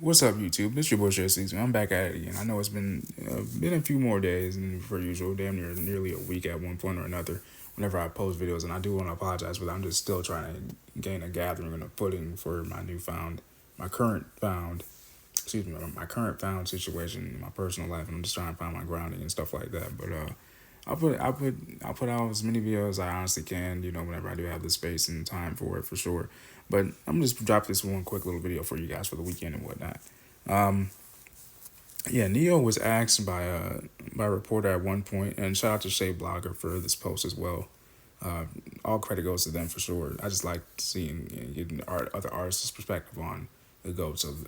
What's up, YouTube? It's your boy Season. I'm back at it again. I know it's been a few more days than per usual, damn nearly a week at one point or another. Whenever I post videos, and I do want to apologize, but I'm just still trying to gain a gathering and a footing for my current found, my current found situation in my personal life, and I'm just trying to find my grounding and stuff like that. But I'll put out as many videos as I honestly can, whenever I do have the space and time for it, for sure. But I'm just drop this one quick little video for you guys for the weekend and whatnot. Um, yeah, Neyo was asked by a reporter at one point, and shout out to Shay Blogger for this post as well. All credit goes to them for sure. I just like seeing getting other artists' perspective on the goats of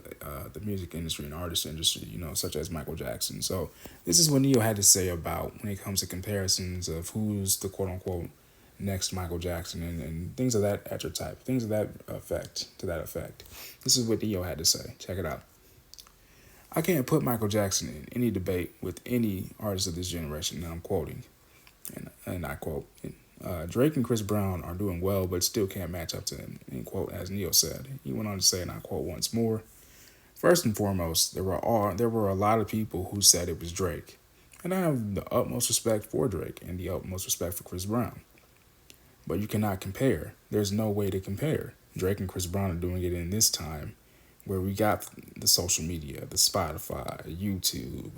the music industry and artist industry, such as Michael Jackson. So this is what Neyo had to say about when it comes to comparisons of who's the quote unquote next Michael Jackson and things of that type, things of that effect, to that effect. This is what Neyo had to say. Check it out. I can't put Michael Jackson in any debate with any artist of this generation, and I'm quoting, and I quote, Drake and Chris Brown are doing well, but still can't match up to him, end quote, as Neyo said. He went on to say, and I quote once more, first and foremost, there were a lot of people who said it was Drake, and I have the utmost respect for Drake and the utmost respect for Chris Brown. But you cannot compare. There's no way to compare. Drake and Chris Brown are doing it in this time where we got the social media, the Spotify, YouTube,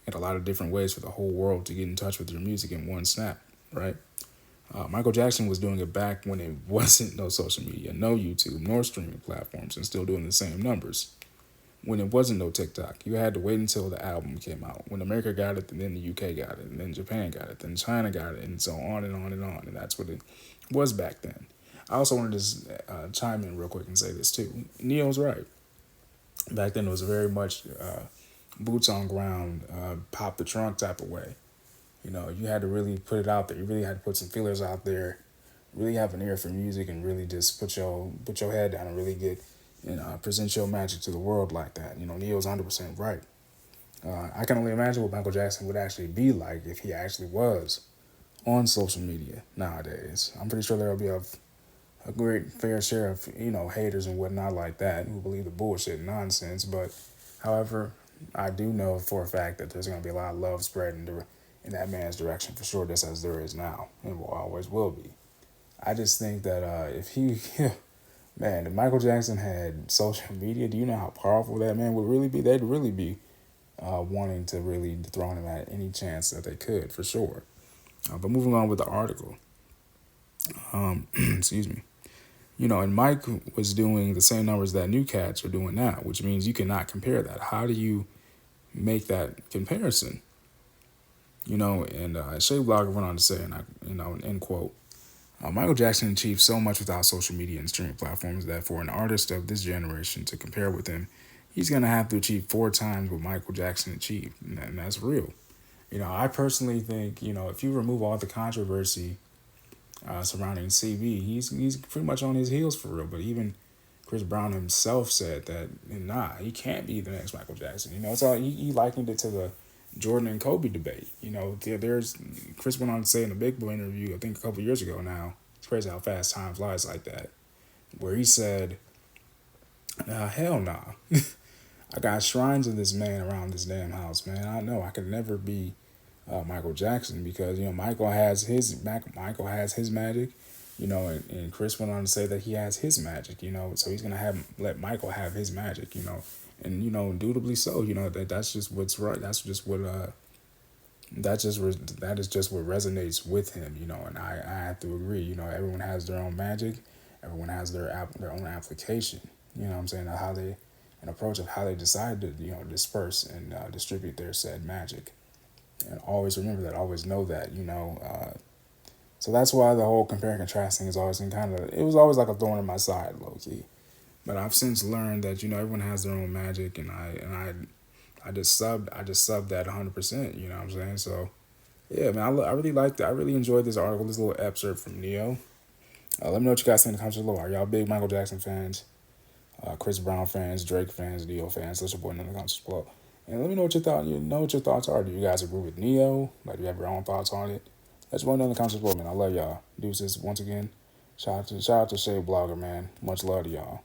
and a lot of different ways for the whole world to get in touch with your music in one snap, right? Michael Jackson was doing it back when it wasn't no social media, no YouTube, nor streaming platforms, and still doing the same numbers. When it wasn't no TikTok, you had to wait until the album came out. When America got it, then the UK got it, and then Japan got it, then China got it, and so on and on and on. And that's what it was back then. I also wanted to chime in real quick and say this too. Neo's right. Back then it was very much boots on ground, pop the trunk type of way. You had to really put it out there. You really had to put some feelers out there, really have an ear for music, and really just put your head down and really get and present your magic to the world like that. Neo's 100% right. I can only imagine what Michael Jackson would actually be like if he actually was on social media nowadays. I'm pretty sure there'll be a great fair share of haters and whatnot like that who believe the bullshit and nonsense. But however, I do know for a fact that there's going to be a lot of love spread in that man's direction for sure, just as there is now and will always will be. I just think that if he, man, if Michael Jackson had social media, do you know how powerful that man would really be? They'd really be wanting to really dethrone him at any chance that they could, for sure. But moving on with the article, excuse me. And Mike was doing the same numbers that new cats are doing now, which means you cannot compare that. How do you make that comparison? And Shay Blogger went on to say, and end quote, Michael Jackson achieved so much without social media and streaming platforms that for an artist of this generation to compare with him, he's going to have to achieve 4 times what Michael Jackson achieved. And that's real. I personally think, if you remove all the controversy surrounding CB, he's pretty much on his heels for real. But even Chris Brown himself said that, he can't be the next Michael Jackson. It's all he likened it to the Jordan and Kobe debate. There's Chris went on to say in a Big Boy interview, I think a couple years ago now. It's crazy how fast time flies like that. Where he said, hell nah. I got shrines of this man around this damn house, man. I know I could never be Michael Jackson because Michael has his magic, and Chris went on to say that he has his magic, so he's gonna let Michael have his magic, and indubitably so, that's just what's right. That's just what that is just what resonates with him, and I have to agree. Everyone has their own magic, everyone has their own application. What I'm saying, how they an approach of how they decide to disperse and distribute their said magic. And always remember that, always know that, so that's why the whole compare and contrast thing is always it was always like a thorn in my side, low key. But I've since learned that, everyone has their own magic, and I just subbed that 100%, you know what I'm saying? So yeah, man, I really liked it. I really enjoyed this article, this little excerpt from Neyo. Let me know what you guys think in the comments below. Are y'all big Michael Jackson fans? Chris Brown fans, Drake fans, Neyo fans? Let your boy know in the comments below. And let me know what your thoughts are. Do you guys agree with Neyo? Like, do you have your own thoughts on it? Let your boy know in the comments below, man. I love y'all. Deuces once again. Shout out to Shay Blogger, man. Much love to y'all.